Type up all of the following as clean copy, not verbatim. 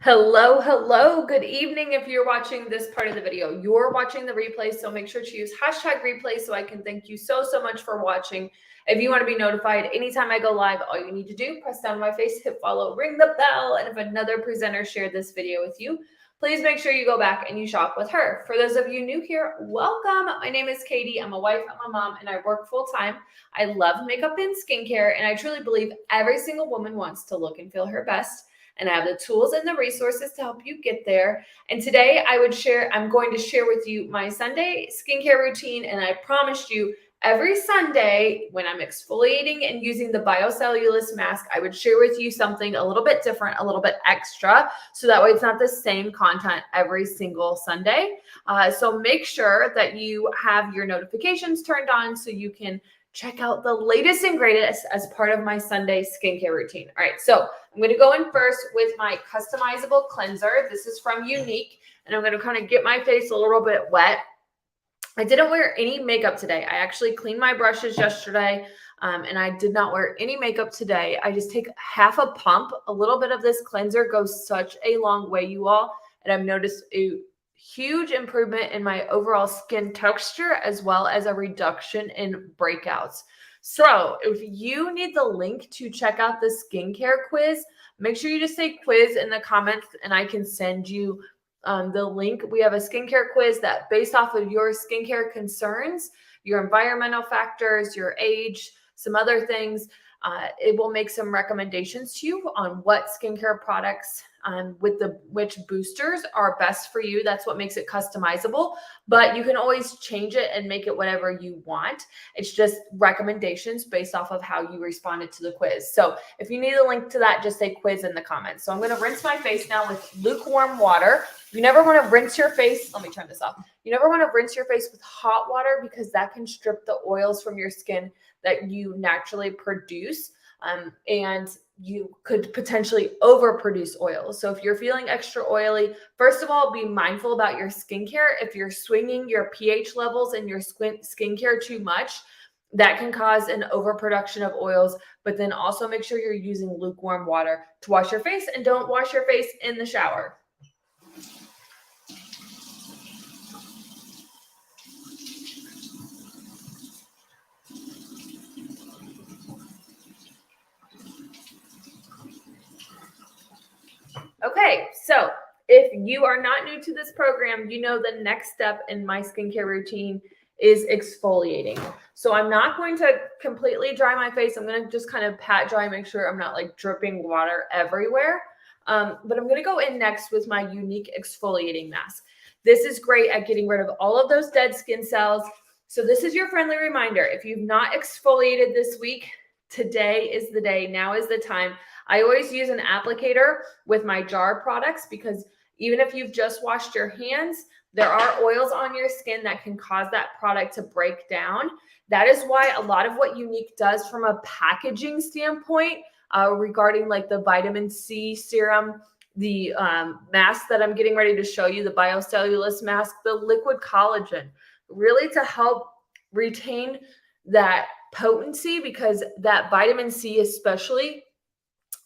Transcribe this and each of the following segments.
Hello, good evening. If you're watching this part of the video, you're watching the replay, so make sure to use hashtag replay so I can thank you so much for watching. If you want to be notified anytime I go live, all you need to do, press down my face, hit follow, ring the bell, and if another presenter shared this video with you, please make sure you go back and you shop with her. For those of you new here, welcome. My name is Katie. I'm a wife, I'm a mom, and I work full-time. I love makeup and skincare, and I truly believe every single woman wants to look and feel her best. And I have the tools and the resources to help you get there. And today I'm going to share with you my Sunday skincare routine. And I promised you every Sunday when I'm exfoliating and using the Biocellulose Mask, I would share with you something a little bit different, a little bit extra. So that way it's not the same content every single Sunday. So make sure that you have your notifications turned on so you can check out the latest and greatest as part of my Sunday skincare routine. All right, so I'm going to go in first with my customizable cleanser. This is from Unique, and I'm going to kind of get my face a little bit wet. I didn't wear any makeup today. I actually cleaned my brushes yesterday, and I did not wear any makeup today. I just take half a pump. A little bit of this cleanser goes such a long way, you all, and I've noticed a huge improvement in my overall skin texture as well as a reduction in breakouts. So if you need the link to check out the skincare quiz, make sure you just say quiz in the comments and I can send you the link. We have a skincare quiz that based off of your skincare concerns, your environmental factors, your age, some other things, it will make some recommendations to you on what skincare products which boosters are best for you. That's what makes it customizable, but you can always change it and make it whatever you want. It's just recommendations based off of how you responded to the quiz. So if you need a link to that, just say quiz in the comments. So I'm going to rinse my face now with lukewarm water. You never want to rinse your face. Let me turn this off. You never want to rinse your face with hot water because that can strip the oils from your skin that you naturally produce. And you could potentially overproduce oil. So if you're feeling extra oily, first of all, be mindful about your skincare. If you're swinging your pH levels in your skincare too much, that can cause an overproduction of oils, but then also make sure you're using lukewarm water to wash your face and don't wash your face in the shower. Okay, so if you are not new to this program, you know the next step in my skincare routine is exfoliating. So I'm not going to completely dry my face. I'm going to just kind of pat dry, make sure I'm not like dripping water everywhere. But I'm going to go in next with my Unique exfoliating mask. This is great at getting rid of all of those dead skin cells. So this is your friendly reminder. If you've not exfoliated this week, today is the day. Now is the time. I always use an applicator with my jar products because even if you've just washed your hands, there are oils on your skin that can cause that product to break down. That is why a lot of what Unique does from a packaging standpoint regarding like the vitamin C serum, the mask that I'm getting ready to show you, the Biocellulose Mask, the liquid collagen, really to help retain that potency because that vitamin C especially,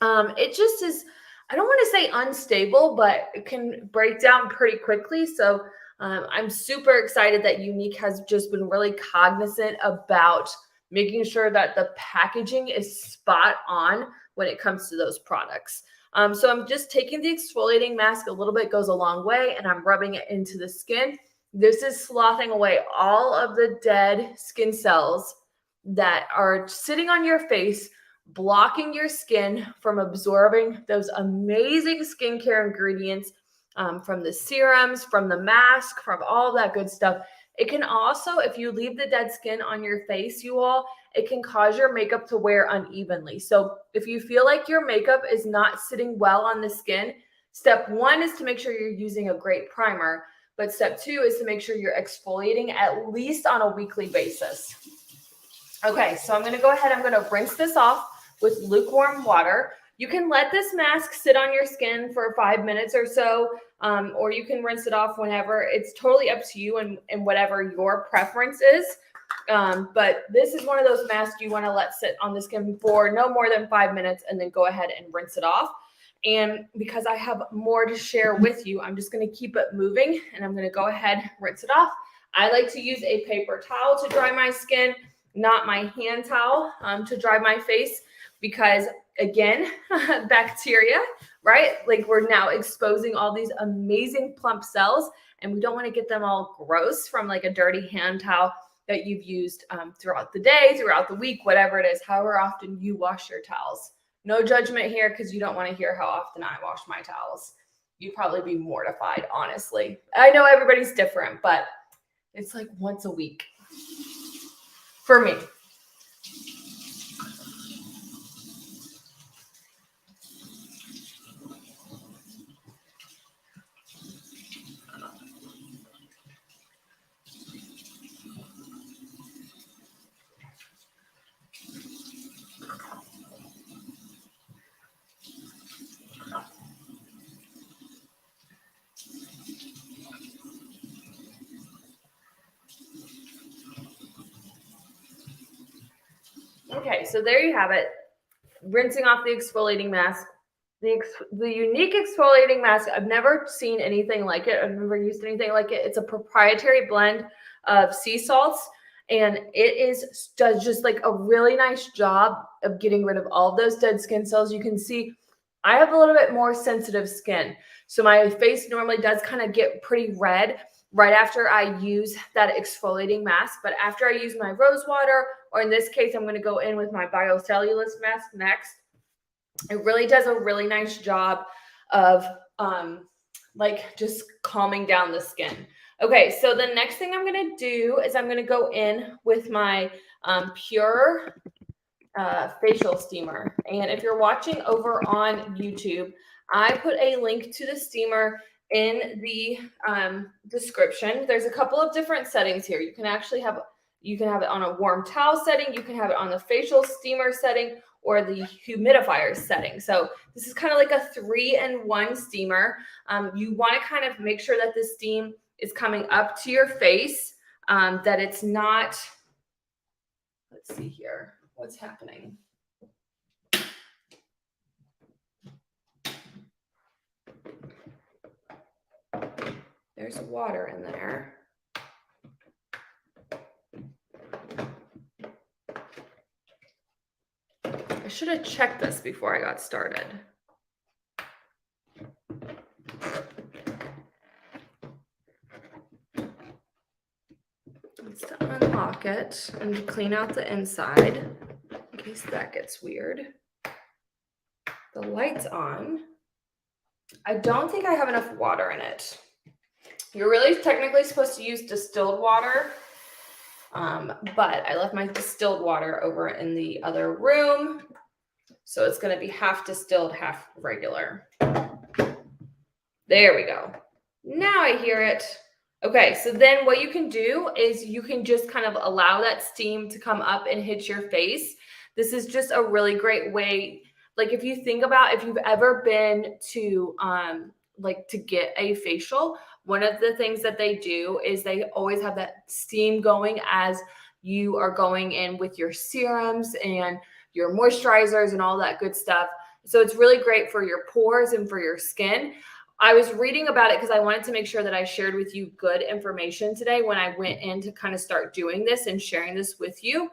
it just is, I don't want to say unstable, but it can break down pretty quickly. So I'm super excited that Unique has just been really cognizant about making sure that the packaging is spot on when it comes to those products. So I'm just taking the exfoliating mask, a little bit goes a long way, and I'm rubbing it into the skin. This is sloughing away all of the dead skin cells that are sitting on your face, blocking your skin from absorbing those amazing skincare ingredients from the serums, from the mask, from all that good stuff. It can also, if you leave the dead skin on your face, you all, it can cause your makeup to wear unevenly. So if you feel like your makeup is not sitting well on the skin, step one is to make sure you're using a great primer. But step two is to make sure you're exfoliating at least on a weekly basis. Okay, so I'm going to go ahead. I'm going to rinse this off with lukewarm water. You can let this mask sit on your skin for 5 minutes or so, or you can rinse it off whenever. It's totally up to you and whatever your preference is. But this is one of those masks you want to let sit on the skin for no more than 5 minutes and then go ahead and rinse it off. And because I have more to share with you, I'm just going to keep it moving, and I'm going to go ahead, rinse it off. I like to use a paper towel to dry my skin, not my hand towel to dry my face, because again, bacteria, right? Like we're now exposing all these amazing plump cells, and we don't want to get them all gross from like a dirty hand towel that you've used throughout the day, throughout the week, whatever it is, however often you wash your towels. No judgment here, because you don't want to hear how often I wash my towels. You'd probably be mortified, honestly. I know everybody's different, but it's like once a week for me. Okay, so there you have it. Rinsing off the exfoliating mask. The unique exfoliating mask, I've never seen anything like it. I've never used anything like it. It's a proprietary blend of sea salts, and does just like a really nice job of getting rid of all of those dead skin cells. You can see I have a little bit more sensitive skin, so my face normally does kind of get pretty red right after I use that exfoliating mask. But after I use my rose water, or in this case, I'm going to go in with my Biocellulose Mask next, it really does a really nice job of like just calming down the skin. Okay, so the next thing I'm going to do is I'm going to go in with my Pure facial steamer. And if you're watching over on YouTube, I put a link to the steamer in the description. There's a couple of different settings here. You can have it on a warm towel setting, you can have it on the facial steamer setting, or the humidifier setting. So this is kind of like a 3-in-1 steamer. You want to kind of make sure that the steam is coming up to your face, that it's not, let's see here, what's happening. There's water in there. I should have checked this before I got started. It's to unlock it and to clean out the inside in case that gets weird. The light's on. I don't think I have enough water in it. You're really technically supposed to use distilled water, but I left my distilled water over in the other room. So it's going to be half distilled, half regular. There we go. Now I hear it. Okay, so then what you can do is you can just kind of allow that steam to come up and hit your face. This is just a really great way. Like if you think about if you've ever been to to get a facial, one of the things that they do is they always have that steam going as you are going in with your serums and your moisturizers and all that good stuff. So it's really great for your pores and for your skin. I was reading about it because I wanted to make sure that I shared with you good information today when I went in to kind of start doing this and sharing this with you.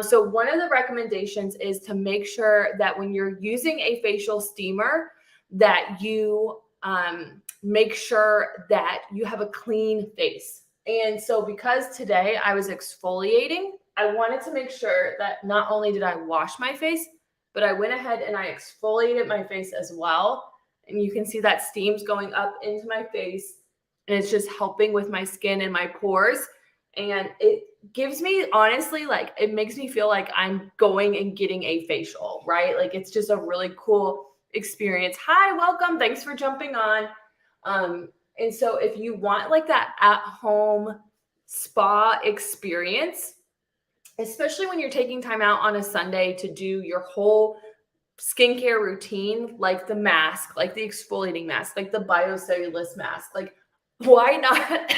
So one of the recommendations is to make sure that when you're using a facial steamer, that you make sure that you have a clean face. And so because today I was exfoliating, I wanted to make sure that not only did I wash my face, but I went ahead and I exfoliated my face as well. And you can see that steam's going up into my face, and it's just helping with my skin and my pores. And it gives me, honestly, like it makes me feel like I'm going and getting a facial, right? Like it's just a really cool experience. Hi, welcome. Thanks for jumping on. And so if you want like that at-home spa experience, especially when you're taking time out on a Sunday to do your whole skincare routine, like the mask, like the exfoliating mask, like the biocellulose mask, like why not?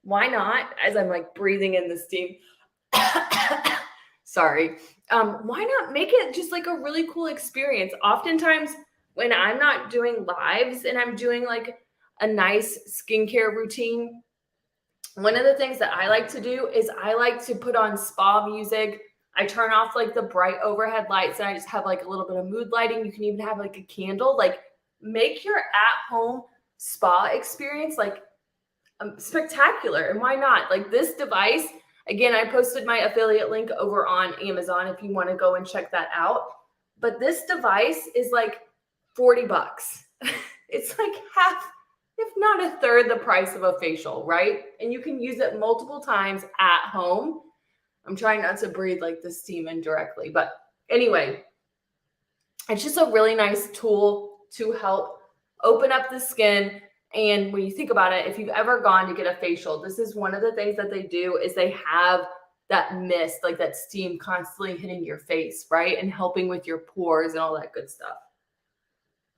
Why not? As I'm like breathing in the steam. Sorry. Why not make it just like a really cool experience? Oftentimes when I'm not doing lives and I'm doing like a nice skincare routine, one of the things that I like to do is I like to put on spa music. I turn off like the bright overhead lights and I just have like a little bit of mood lighting. You can even have like a candle. Like make your at-home spa experience like spectacular. And why not? Like this device, again, I posted my affiliate link over on Amazon if you want to go and check that out. But this device is like $40. It's like half, if not a third, the price of a facial, right? And you can use it multiple times at home. I'm trying not to breathe like the steam in directly, but anyway, it's just a really nice tool to help open up the skin. And when you think about it, if you've ever gone to get a facial, this is one of the things that they do is they have that mist, like that steam constantly hitting your face, right? And helping with your pores and all that good stuff.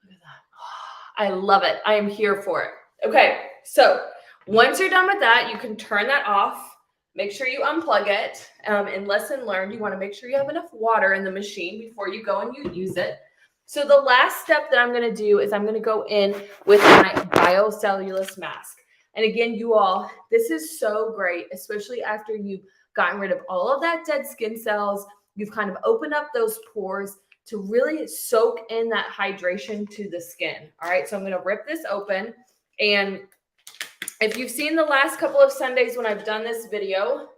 Look at that. I love it. I am here for it. Okay, so once you're done with that, you can turn that off. Make sure you unplug it. And lesson learned, you want to make sure you have enough water in the machine before you go and you use it. So the last step that I'm going to do is I'm going to go in with my Biocellulose Mask. And again, you all, this is so great, especially after you've gotten rid of all of that dead skin cells. You've kind of opened up those pores to really soak in that hydration to the skin. All right, so I'm going to rip this open. And if you've seen the last couple of Sundays when I've done this video,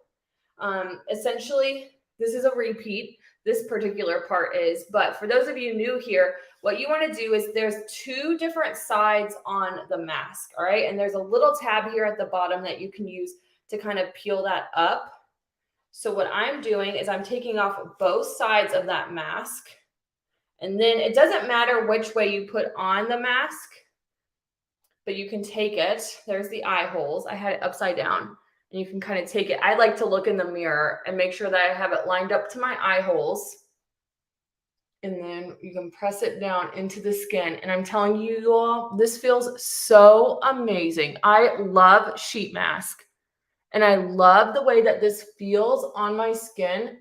essentially, this is a repeat. This particular part is, but for those of you new here, what you want to do is there's two different sides on the mask, all right? And there's a little tab here at the bottom that you can use to kind of peel that up. So what I'm doing is I'm taking off both sides of that mask. And then it doesn't matter which way you put on the mask, but you can take it. There's the eye holes. I had it upside down. And you can kind of take it. I like to look in the mirror and make sure that I have it lined up to my eye holes. And then you can press it down into the skin. And I'm telling you all, this feels so amazing. I love sheet mask. And I love the way that this feels on my skin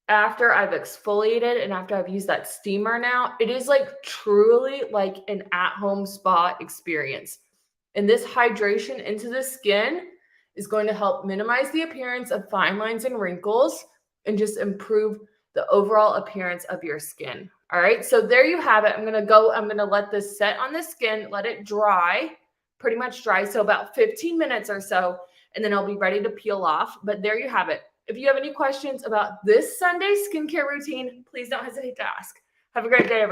after I've exfoliated and after I've used that steamer now. It is like truly like an at-home spa experience. And this hydration into the skin is going to help minimize the appearance of fine lines and wrinkles and just improve the overall appearance of your skin. All right, so there you have it. I'm gonna let this set on the skin, let it dry, pretty much dry, so about 15 minutes or so, and then I'll be ready to peel off. But there you have it. If you have any questions about this Sunday skincare routine, please don't hesitate to ask. Have a great day, everyone.